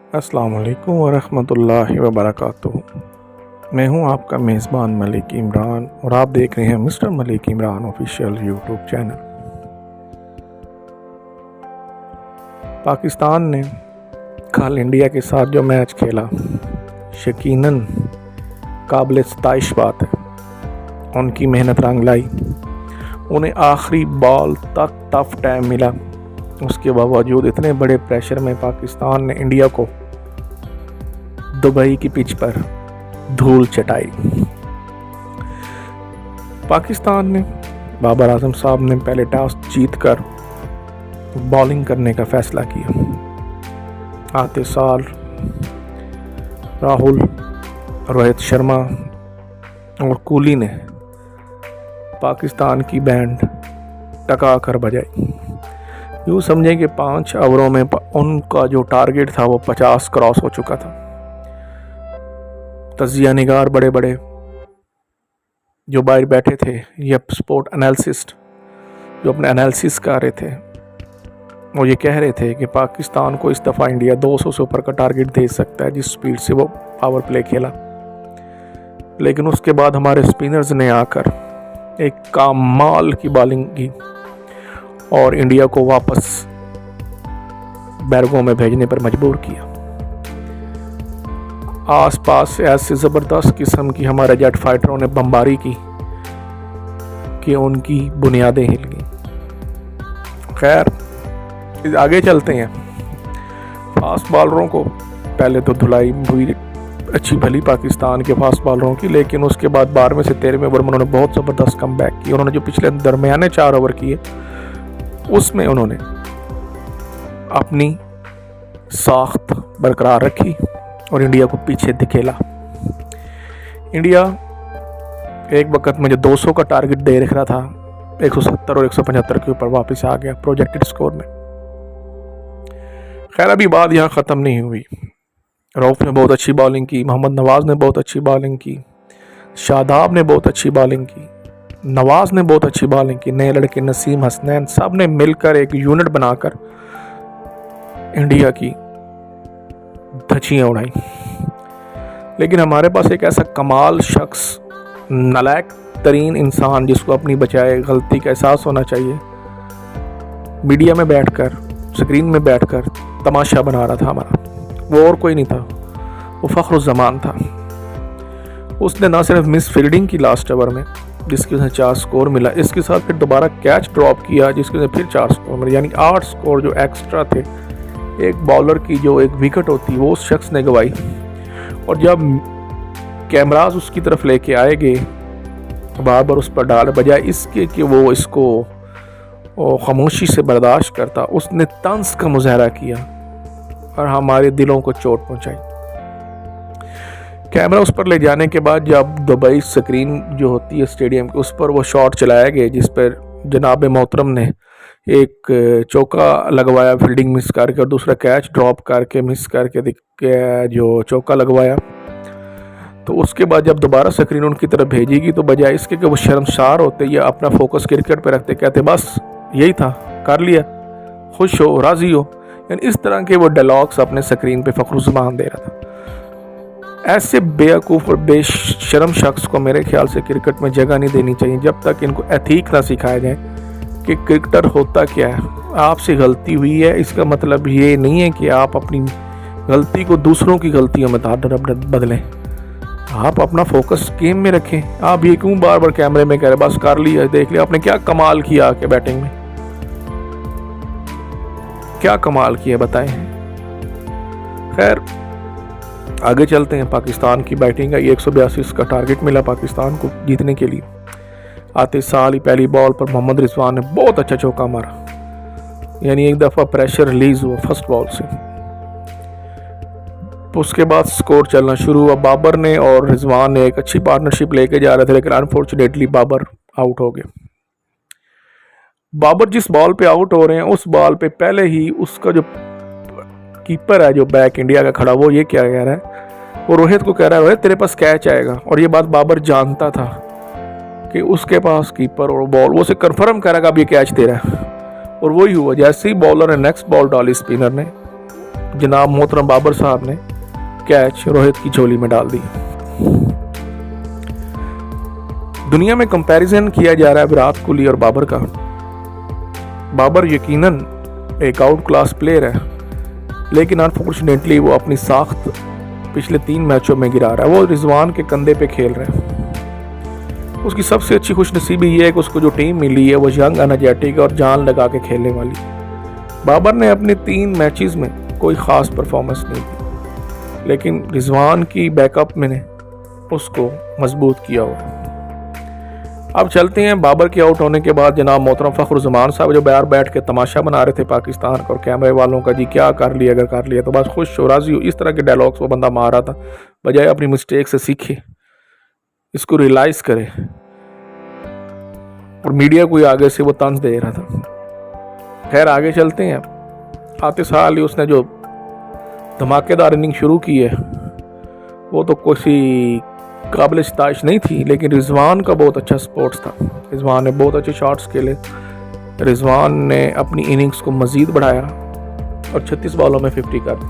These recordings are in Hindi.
अस्सलाम वालेकुम वरहमतुल्लाहि वबरकातुहू। मैं हूं आपका मेज़बान मलिक इमरान और आप देख रहे हैं mister Malik Imran official YouTube channel. Pakistan ने कल इंडिया के साथ जो मैच खेला, यकीनन काबिल सताइश बात है। उनकी मेहनत रंग लाई। उन्हें आखिरी बॉल तक टफ टाइम मिला। उसके बावजूद इतने बड़े प्रेशर में पाकिस्तान ने इंडिया को दुबई की पिच पर धूल चटाई। पाकिस्तान ने बाबर आजम साहब ने पहले टॉस जीतकर बॉलिंग करने का फैसला किया। आते साल राहुल, रोहित शर्मा और कोहली ने पाकिस्तान की बैंड टका कर बजाई। यूँ समझें कि 5 ओवरों में उनका जो टारगेट था वो 50 क्रॉस हो चुका था। तजिया निगार बड़े बड़े जो बाहर बैठे थे या स्पोर्ट एनालिसिस्ट जो अपने एनालिसिस कर रहे थे, वो ये कह रहे थे कि पाकिस्तान को इस दफ़ा इंडिया 200 से ऊपर का टारगेट दे सकता है जिस स्पीड से वो पावर प्ले खेला। लेकिन उसके बाद हमारे स्पिनर्स ने आकर एक कमाल की बॉलिंग की और इंडिया को वापस बैरगों में भेजने पर मजबूर किया। आसपास ऐसी ज़बरदस्त किस्म की हमारे जेट फाइटरों ने बमबारी की कि उनकी बुनियादें हिल गई। खैर, आगे चलते हैं। फास्ट बॉलरों को पहले तो धुलाई हुई अच्छी भली पाकिस्तान के फास्ट बॉलरों की, लेकिन उसके बाद 12वें से 13वें ओवर में उन्होंने बहुत ज़बरदस्त कम बैक की। उन्होंने जो पिछले दरमियाने 4 ओवर किए उसमें उन्होंने अपनी साख्त बरकरार रखी और इंडिया को पीछे धकेला। इंडिया एक वक्त में जो 200 का टारगेट दे रखा था 170 और 175 के ऊपर वापस आ गया प्रोजेक्टेड स्कोर में। खैर, अभी बात यहाँ ख़त्म नहीं हुई। रऊफ ने बहुत अच्छी बॉलिंग की, मोहम्मद नवाज़ ने बहुत अच्छी बॉलिंग की, शादाब ने बहुत अच्छी बॉलिंग की, नवाज़ ने बहुत अच्छी बॉलिंग की, नए लड़के नसीम हसनैन, सब ने मिलकर एक यूनिट बनाकर इंडिया की धज्जियां उड़ाई। लेकिन हमारे पास एक ऐसा कमाल शख्स, नालायक तरीन इंसान जिसको अपनी बचाए गलती का एहसास होना चाहिए, मीडिया में बैठकर, स्क्रीन में बैठकर तमाशा बना रहा था हमारा। वो और कोई नहीं था, वो फ़ख्रुज़्ज़मान था। उसने ना सिर्फ मिस फील्डिंग की लास्ट ओवर में जिसकी उसे 4 स्कोर मिला, इसके साथ फिर दोबारा कैच ड्रॉप किया जिसके उसे फिर 4 स्कोर मिले, यानी 8 स्कोर जो एक्स्ट्रा थे। एक बॉलर की जो एक विकेट होती वो उस शख्स ने गवाई। और जब कैमराज उसकी तरफ लेके आएंगे बार बार उस पर डाल, बजाय इसके कि वो इसको खामोशी से बर्दाश्त करता, उसने तंज का मुजाहरा किया और हमारे दिलों को चोट पहुंचाई। कैमरा उस पर ले जाने के बाद जब दुबई स्क्रीन जो होती है स्टेडियम के, उस पर वो शॉट चलाया गया जिस पर जनाब मोहतरम ने एक चौका लगवाया फील्डिंग मिस करके और दूसरा कैच ड्रॉप करके मिस करके जो चौका लगवाया। तो उसके बाद जब दोबारा स्क्रीन उनकी तरफ भेजेगी तो बजाय इसके कि वो शर्मसार होते या अपना फोकस क्रिकेट पे रखते, कहते बस यही था, कर लिया, खुश हो, राज़ी हो, यानी इस तरह के वो डायलॉग्स अपने स्क्रीन पे फ़ख्रुज़्ज़मान दे रहा था। ऐसे बेवकूफ़ और बेशर्म शख्स को मेरे ख्याल से क्रिकेट में जगह नहीं देनी चाहिए जब तक इनको एथिक ना सिखाया जाए कि क्रिकेटर होता क्या है। आपसे गलती हुई है इसका मतलब ये नहीं है कि आप अपनी गलती को दूसरों की गलतियों में बदलें। आप अपना फोकस गेम में रखें। आप ये क्यों बार बार कैमरे में कह रहे बस कर लिया, देख लिया, आपने क्या कमाल किया आके बैटिंग में, क्या कमाल किया बताएं। खैर, आगे चलते हैं। पाकिस्तान की बैटिंग का 182 का टारगेट मिला पाकिस्तान को जीतने के लिए। आते साल ही पहली बॉल पर मोहम्मद रिजवान ने बहुत अच्छा चौका मारा, यानी एक दफ़ा प्रेशर रिलीज हुआ फर्स्ट बॉल से। उसके बाद स्कोर चलना शुरू हुआ। बाबर ने और रिजवान ने एक अच्छी पार्टनरशिप लेके जा रहे थे, लेकिन अनफॉर्चुनेटली बाबर आउट हो गए। बाबर जिस बॉल पे आउट हो रहे हैं उस बॉल पे पहले ही उसका जो कीपर है जो बैक इंडिया का खड़ा, वो ये क्या कह रहा है, वो रोहित को कह रहा है रोहित तेरे पास कैच आएगा। और ये बात बाबर जानता था कि उसके पास कीपर और बॉल, वो उसे कन्फर्म करेगा अब ये कैच तेरा है। और वही हुआ, जैसे ही बॉलर ने नेक्स्ट बॉल डाली स्पिनर ने, जनाब मोहतरम बाबर साहब ने कैच रोहित की झोली में डाल दिया। दुनिया में कंपैरिजन किया जा रहा है विराट कोहली और बाबर का। बाबर यकीनन एक आउट क्लास प्लेयर है, लेकिन अनफॉर्चुनेटली वो अपनी साख्त पिछले 3 मैचों में गिरा रहा है। वो रिजवान के कंधे पे खेल रहे हैं। उसकी सबसे अच्छी खुशनसीबी ये है कि उसको जो टीम मिली है वो यंग, एनर्जेटिक और जान लगा के खेलने वाली। बाबर ने अपने 3 मैचेस में कोई ख़ास परफॉर्मेंस नहीं की, लेकिन रिजवान की बैकअप में ने उसको मजबूत किया हुआ। अब चलते हैं बाबर के आउट होने के बाद जनाब मोहतरम फ़खरुज़्ज़मान साहब जो बाहर बैठ के तमाशा बना रहे थे पाकिस्तान का और कैमरे वालों का, जी क्या कर लिया, अगर कर लिया तो बस खुश हो, राजी हो। इस तरह के डायलॉग्स वो बंदा मार रहा था, बजाय अपनी मिस्टेक से सीखे, इसको रियलाइज़ करे। और मीडिया को आगे से वो तंज दे रहा था। खैर आगे चलते हैं। आते साल ही उसने जो धमाकेदार इनिंग शुरू की है वो तो किसी काबिल सिताइश नहीं थी, लेकिन रिजवान का बहुत अच्छा स्पोर्ट्स था। रिजवान ने बहुत अच्छे शॉट्स खेले। रिजवान ने अपनी इनिंग्स को मज़ीद बढ़ाया और 36 बॉलों में 50 कर दी।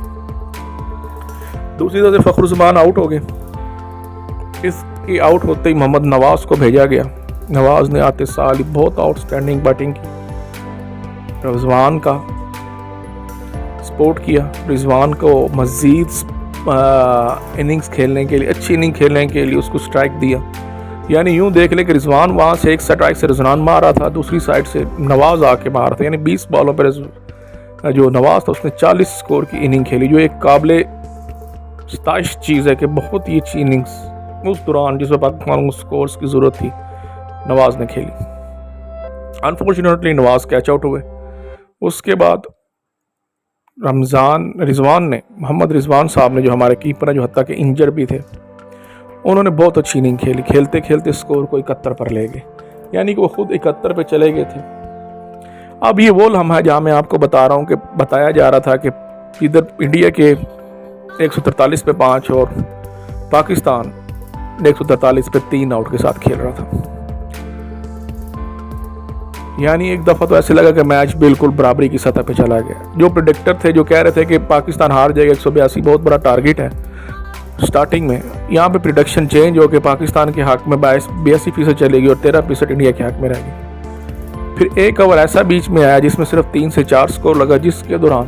दूसरी तरफ से फ़खरुज़्ज़मान आउट हो गए। इसके आउट होते ही मोहम्मद नवाज को भेजा गया। नवाज ने आते साल ही बहुत आउटस्टैंडिंग बैटिंग की, रिजवान का सपोर्ट किया, रिजवान को मज़ीद इनिंग्स खेलने के लिए, अच्छी इनिंग खेलने के लिए उसको स्ट्राइक दिया। यानी यूं देख ले कि रिजवान वहाँ से एक स्ट्राइक से रिजवान मार रहा था, दूसरी साइड से नवाज आके मार रहा था। यानी 20 बॉलों पर जो नवाज था उसने 40 स्कोर की इनिंग खेली, जो एक काबिल सताइश चीज़ है कि बहुत ही अच्छी इनिंग्स उस दौरान जिसमें पाकिस्तान को स्कोर्स की ज़रूरत थी नवाज ने खेली। अनफॉर्चुनेटली नवाज कैच आउट हुए। उसके बाद रिजवान ने, मोहम्मद रिजवान साहब ने, जो हमारे कीपर हैं, जो हत्ता के इंजर भी थे, उन्होंने बहुत अच्छी इनिंग खेली। खेलते खेलते स्कोर को 71 पर ले गए, यानी कि वो खुद 71 पे चले गए थे। अब ये वो लम्हा है जहाँ मैं आपको बता रहा हूँ कि बताया जा रहा था कि इधर इंडिया के 143 पे 5 और पाकिस्तान 143 पे 3 आउट के साथ खेल रहा था। यानी एक दफ़ा तो ऐसे लगा कि मैच बिल्कुल बराबरी की सतह पे चला गया। जो प्रेडिक्टर थे, जो कह रहे थे कि पाकिस्तान हार जाएगा, 182 बहुत बड़ा टारगेट है स्टार्टिंग में, यहाँ पे प्रेडिक्शन चेंज हो के पाकिस्तान के हक में 82% चलेगी और 13% इंडिया के हक में रहेगी। फिर एक ओवर ऐसा बीच में आया जिसमें सिर्फ 3 से 4 स्कोर लगा, जिसके दौरान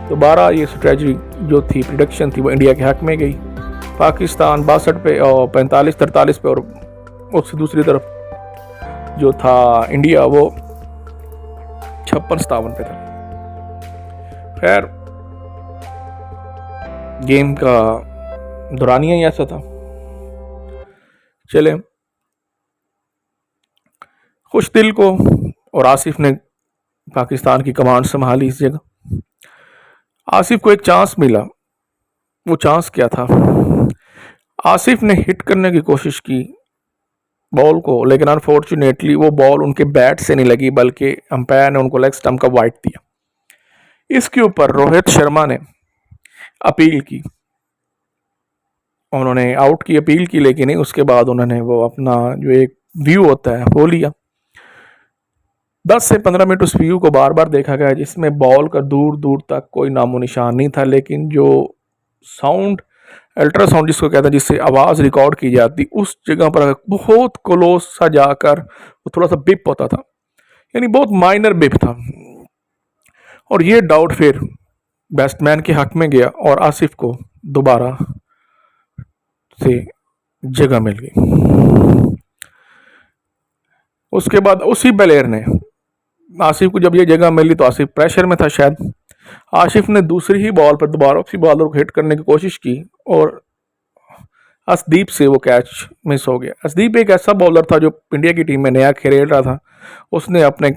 दोबारा ये स्ट्रेटजी जो थी, प्रेडिक्शन थी, वो इंडिया के हक में गई। पाकिस्तान 62 पे और 45-43 पे, और उससे दूसरी तरफ जो था इंडिया वो 56-57 पे था। खैर गेम का दौरानिया ही ऐसा था। चले, खुश दिल को और आसिफ ने पाकिस्तान की कमांड संभाली इस जगह। आसिफ को एक चांस मिला। वो चांस क्या था? आसिफ ने हिट करने की कोशिश की बॉल को, लेकिन अनफॉर्चुनेटली वो बॉल उनके बैट से नहीं लगी, बल्कि अंपायर ने उनको लेग स्टंप का वाइड दिया। इसके ऊपर रोहित शर्मा ने अपील की, उन्होंने आउट की अपील की, लेकिन नहीं, उसके बाद उन्होंने वो अपना जो एक व्यू होता है वो लिया। 10 से 15 मिनट उस व्यू को बार बार देखा गया, जिसमें बॉल का दूर दूर तक कोई नामो निशान नहीं था, लेकिन जो साउंड, अल्ट्रासाउंड जिसको कहते हैं, जिससे आवाज़ रिकॉर्ड की जाती, उस जगह पर बहुत क्लोज सा जाकर वो थोड़ा सा बिप होता था, यानी बहुत माइनर बिप था। और ये डाउट फिर बैट्समैन के हक में गया और आसिफ को दोबारा से जगह मिल गई। उसके बाद उसी प्लेयर ने, आसिफ को जब ये जगह मिली तो आसिफ प्रेशर में था शायद, आसिफ ने दूसरी ही बॉल पर दोबारा उसी बॉलर को हिट करने की कोशिश की और असदीप से वो कैच मिस हो गया। असदीप एक ऐसा बॉलर था जो इंडिया की टीम में नया खेल रहा था। उसने अपने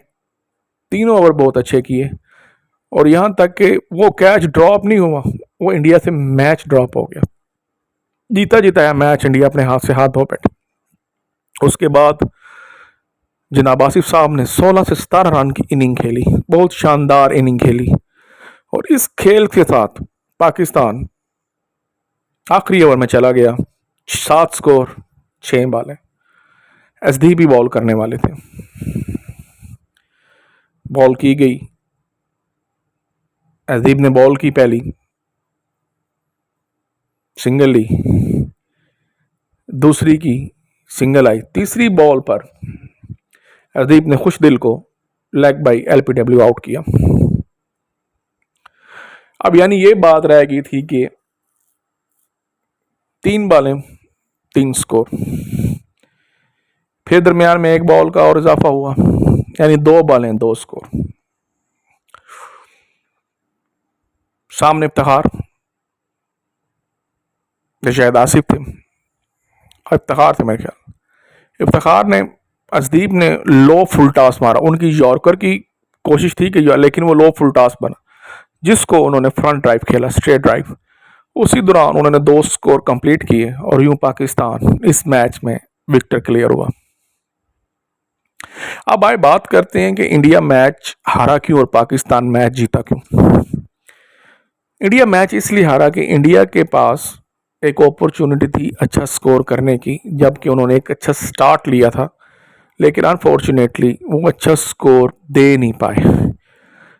3 ओवर बहुत अच्छे किए और यहाँ तक कि वो कैच ड्रॉप नहीं हुआ, वो इंडिया से मैच ड्रॉप हो गया। जीता जिताया मैच इंडिया अपने हाथ से हाथ धो बैठे। उसके बाद जनाब आसिफ साहब ने 16 से 17 रन की इनिंग खेली, बहुत शानदार इनिंग खेली। और इस खेल के साथ पाकिस्तान आखिरी ओवर में चला गया। 7 स्कोर 6 बॉलें। एसडी भी बॉल करने वाले थे, बॉल की गई अजीब ने बॉल की पहली, सिंगल ली, दूसरी की सिंगल आई, तीसरी बॉल पर अजीब ने खुश दिल को लेग बाई एलपीडब्ल्यू आउट किया। अब यानी ये बात रह गई थी कि 3 बॉलें 3 स्कोर, फिर दरमियान में 1 बॉल का और इजाफा हुआ, यानी 2 बॉलें 2 स्कोर। सामने इफ्तिखार, शायद आसिफ थे, इफ्तिखार थे मेरे ख्याल। इफ्तिखार ने, अर्शदीप ने लो फुल टॉस मारा, उनकी यॉर्कर की कोशिश थी कि लेकिन वो लो फुल टॉस बना, जिसको उन्होंने फ्रंट ड्राइव खेला, स्ट्रेट ड्राइव। उसी दौरान उन्होंने 2 स्कोर कंप्लीट किए और यूं पाकिस्तान इस मैच में विक्टर क्लियर हुआ। अब आए बात करते हैं कि इंडिया मैच हारा क्यों और पाकिस्तान मैच जीता क्यों। इंडिया मैच इसलिए हारा कि इंडिया के पास एक अपॉर्चुनिटी थी अच्छा स्कोर करने की, जबकि उन्होंने एक अच्छा स्टार्ट लिया था, लेकिन अनफॉर्चुनेटली वो अच्छा स्कोर दे नहीं पाए।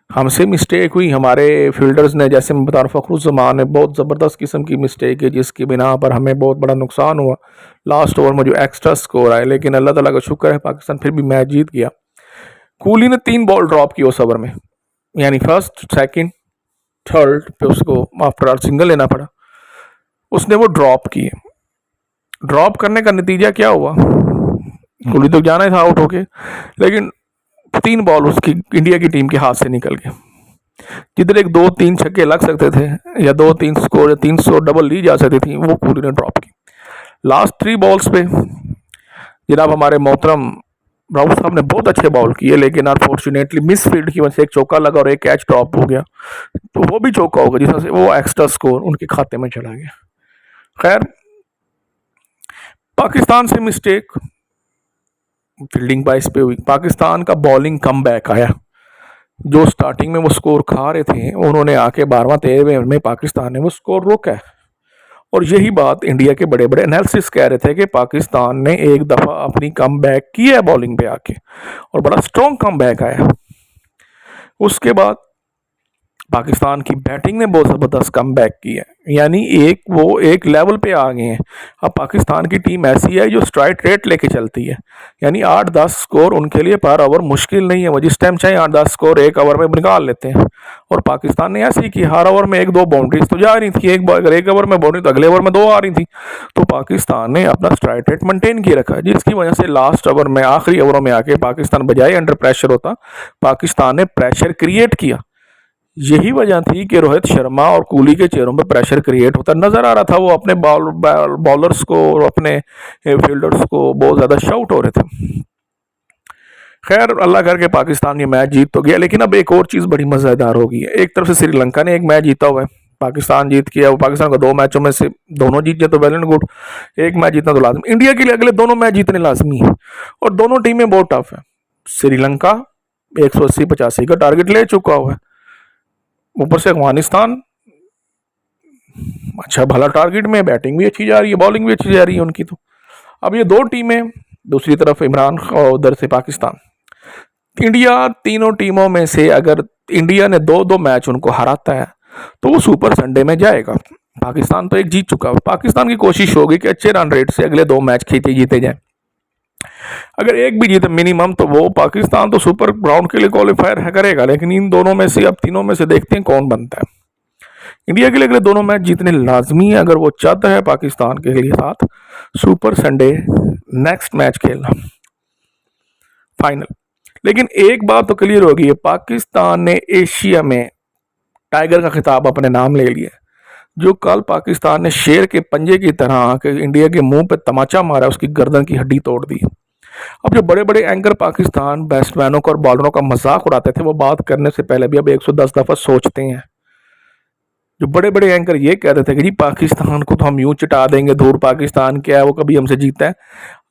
हमसे मिस्टेक हुई, हमारे फील्डर्स ने, जैसे मैं बता रहा हूँ फ़खरुज़्ज़मान ने बहुत ज़बरदस्त किस्म की मिस्टेक है, जिसकी बिना पर हमें बहुत बड़ा नुकसान हुआ। लास्ट ओवर में जो एक्स्ट्रा स्कोर आए, लेकिन अल्लाह ताला का शुक्र है पाकिस्तान फिर भी मैच जीत गया। कूली ने 3 बॉल ड्रॉप की उस ओवर में, यानी फर्स्ट, सेकंड, थर्ड पे उसको आफ्टर ऑल सिंगल लेना पड़ा, उसने वो ड्रॉप किए। ड्रॉप करने का नतीजा क्या हुआ, कूली तो जाना ही था आउट होके, लेकिन 3 बॉल उसकी इंडिया की टीम के हाथ से निकल गए। जिधर एक 2-3 छक्के लग सकते थे या 2-3 स्कोर या 300 डबल ली जा सकती थी, वो कूली ने ड्रॉप की। लास्ट 3 बॉल्स पे जनाब हमारे मोहतरम राउत साहब ने बहुत अच्छे बॉल किए, लेकिन अनफॉर्चुनेटली मिस फील्ड की वजह से एक चौका लगा और एक कैच ड्रॉप हो गया, तो वो भी चौका होगा, जिस से वो एक्स्ट्रा स्कोर उनके खाते में चला गया। खैर, पाकिस्तान से मिस्टेक फील्डिंग बाइस पे हुई, पाकिस्तान का बॉलिंग कम बैक आया। जो स्टार्टिंग में वो स्कोर खा रहे थे, उन्होंने आके 12वां 13वें में पाकिस्तान ने वो स्कोर रोका है। और यही बात इंडिया के बड़े बड़े एनालिसिस कह रहे थे कि पाकिस्तान ने एक दफ़ा अपनी कम बैक की है बॉलिंग पे आके, और बड़ा स्ट्रॉन्ग कम बैक आया। उसके बाद पाकिस्तान की बैटिंग ने बहुत ज़बरदस्त कम बैक की है, यानी वो एक लेवल पे आ गए हैं। अब पाकिस्तान की टीम ऐसी है जो स्ट्राइक रेट लेके चलती है, यानी 8-10 स्कोर उनके लिए पर ओवर मुश्किल नहीं है, वो जिस टाइम चाहे 8-10 स्कोर एक ओवर में निकाल लेते हैं। और पाकिस्तान ने ऐसे ही कि हर ओवर में 1-2 बाउंड्रीज तो जा रही थी, अगर एक ओवर में बाउंड्री तो अगले ओवर में 2 आ रही थी, तो पाकिस्तान ने अपना स्ट्राइक रेट मेंटेन किए रखा, जिसकी वजह से लास्ट ओवर में, आखिरी ओवरों में आके पाकिस्तान बजाय अंडर प्रेशर होता, पाकिस्तान ने प्रेशर क्रिएट किया। यही वजह थी कि रोहित शर्मा और कूली के चेहरों पर प्रेशर क्रिएट होता नजर आ रहा था, वो अपने बॉलर्स को और अपने फील्डर्स को बहुत ज़्यादा शाउट हो रहे थे। खैर, अल्लाह करके पाकिस्तान ये मैच जीत तो गया, लेकिन अब एक और चीज़ बड़ी मज़ेदार हो गई है। एक तरफ से श्रीलंका ने एक मैच जीता हुआ है, पाकिस्तान जीत किया, वो पाकिस्तान को 2 मैचों में से दोनों जीत जाए तो वेल एंड गुड, एक मैच जीतना तो लाजमी। इंडिया के लिए अगले दोनों मैच जीतने लाजमी है, और दोनों टीमें बहुत टफ है। श्रीलंका 180-85 का टारगेट ले चुका हुआ है, ऊपर से अफगानिस्तान अच्छा भला टारगेट में, बैटिंग भी अच्छी जा रही है, बॉलिंग भी अच्छी जा रही है उनकी। तो अब ये 2 टीमें, दूसरी तरफ इमरान और उधर से पाकिस्तान, इंडिया, तीनों टीमों में से अगर इंडिया ने 2-2 मैच उनको हराता है तो वो सुपर संडे में जाएगा। पाकिस्तान तो एक जीत चुका है, पाकिस्तान की कोशिश होगी कि अच्छे रन रेट से अगले 2 मैच जीते जाए। अगर एक भी जीते मिनिमम, तो वो पाकिस्तान तो सुपर राउंड के लिए क्वालिफायर करेगा, लेकिन इन दोनों में से, अब तीनों में से देखते हैं कौन बनता है। इंडिया के लिए अगले दोनों मैच जीतने लाजमी है अगर वो चाहता है पाकिस्तान के लिए साथ सुपर संडे नेक्स्ट मैच खेलना फाइनल। लेकिन एक बात तो क्लियर होगी है, पाकिस्तान ने एशिया में टाइगर का खिताब अपने नाम ले लिया। जो कल पाकिस्तान ने शेर के पंजे की तरह आके इंडिया के मुंह पे तमाचा मारा, उसकी गर्दन की हड्डी तोड़ दी। अब जो बड़े बड़े एंकर पाकिस्तान बैट्समैनों का और बॉलरों का मजाक उड़ाते थे, वो बात करने से पहले भी अब 110 दफ़ा सोचते हैं। जो बड़े बड़े एंकर ये कह रहे थे कि जी पाकिस्तान को तो हम यूं चिटा देंगे, दूर पाकिस्तान क्या है, वो कभी हमसे जीता है,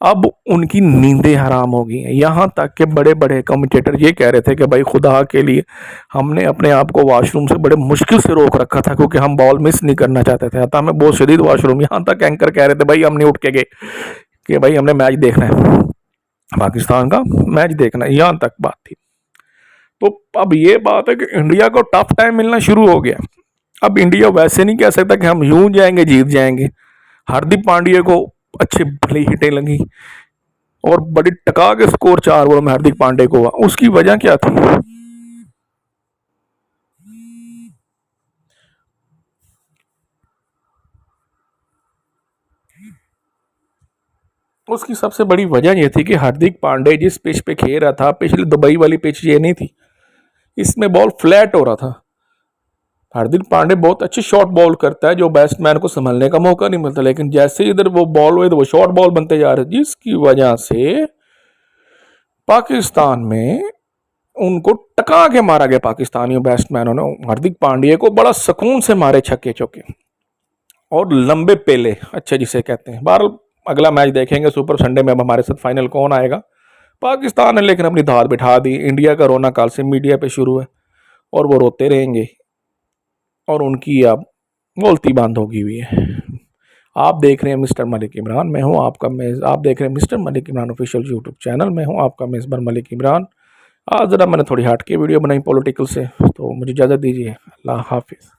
अब उनकी नींदें हराम हो गई हैं। यहाँ तक कि बड़े बड़े कमेंटेटर ये कह रहे थे कि भाई खुदा के लिए हमने अपने आप को वॉशरूम से बड़े मुश्किल से रोक रखा था, क्योंकि हम बॉल मिस नहीं करना चाहते थे, अतः हमें बहुत शदीद वॉशरूम। यहाँ तक एंकर कह रहे थे भाई हम नहीं उठ के गए कि भाई हमने मैच देखना है, पाकिस्तान का मैच देखना है, यहाँ तक बात थी। तो अब ये बात है कि इंडिया को टफ टाइम मिलना शुरू हो गया। अब इंडिया वैसे नहीं कह सकता कि हम यूं जाएंगे जीत जाएंगे। हार्दिक पांड्या को अच्छे भली हिटें लगी और बड़ी टका के स्कोर 4 ओवर में हार्दिक पांड्या को हुआ। उसकी वजह क्या थी? उसकी सबसे बड़ी वजह यह थी कि हार्दिक पांड्या जिस पिच पे खेल रहा था, पिछले दुबई वाली पिच ये नहीं थी, इसमें बॉल फ्लैट हो रहा था। हार्दिक पांड्या बहुत अच्छी शॉट बॉल करता है जो बैट्समैन को संभलने का मौका नहीं मिलता, लेकिन जैसे इधर वो बॉल हुए तो वो शॉर्ट बॉल बनते जा रहे, जिसकी वजह से पाकिस्तान में उनको टका के मारा गया। पाकिस्तानी बैट्समैनों ने हार्दिक पांड्या को बड़ा सुकून से मारे छक्के चौके और लंबे पेले, अच्छे जिसे कहते हैं। बहरहाल अगला मैच देखेंगे सुपर संडे में। अब हमारे साथ फाइनल कौन आएगा? पाकिस्तान ने लेकिन अपनी धार बिठा दी। इंडिया का रोना काल से मीडिया पे शुरू है और वो रोते रहेंगे और उनकी अब बोलती बांध होगी हुई है। आप देख रहे हैं मिस्टर मलिक इमरान, मैं हूं आपका आप देख रहे हैं mister Malik Imran official YouTube channel, मैं हूं आपका मेज़बान मलिक इमरान। आज ज़रा मैंने थोड़ी हट के वीडियो बनाई पॉलिटिकल से, तो मुझे इजाज़त दीजिए। अल्लाह हाफिज़।